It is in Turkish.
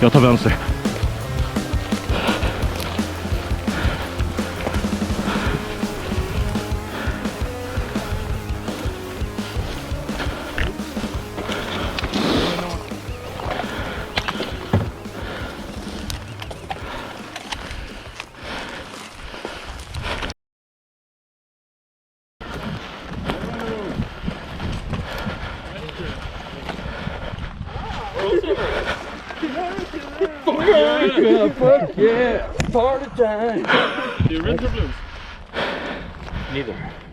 Jag tar vänster. Fuck yeah, party time. Do you rinse or blues? Neither.